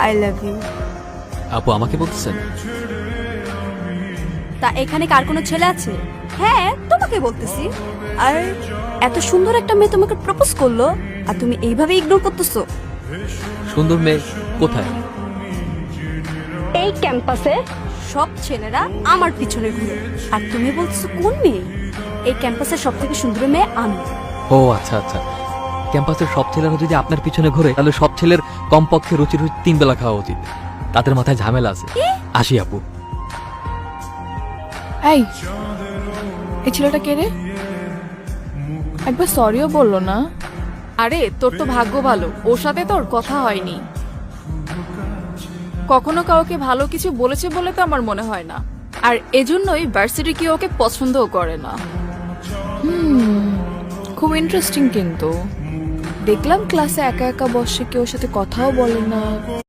I love you. আপু আমাকে বলতেছেন? তা এখানে কার কোনো ছেলে আছে? হ্যাঁ তোমাকে বলতেছি। আর এত সুন্দর একটা মেয়ে তোমাকে প্রপোজ করলো আর তুমি এইভাবে ইগনোর করতেছো? সুন্দর মেয়ে কোথায়? এই ক্যাম্পাসে সব ছেলেরা আমার পিছনে ঘুরে আর তুমি বলছো কোন মেয়ে? এই ক্যাম্পাসের সব থেকে সুন্দর মেয়ে আমি। ও আচ্ছা আচ্ছা, ক্যাম্পাসের সব ছেলেরা যদি আপনার পিছনে ঘোরে তাহলে সব ছেলের কমপক্ষে রুচি 3 বেলা খাওয়া উচিত। তাদের মাথায় ঝামেলা আছে। আসি আপু। এই এই ছেলেটা কে রে? একবার সরিও বললো না। আরে তোর তো ভাগ্য ভালো, ওর সাথে তোর কথা হয়নি। কখনো কাউকে ভালো কিছু বলেছে বলে তো আমার মনে হয় না, আর এজন্যই ভার্সিটি কি ওকে পছন্দও করে না। খুব ইন্টারেস্টিং, কিন্তু দেখলাম ক্লাসে একা একা বসে, কেউ সাথে কথাও বলে না।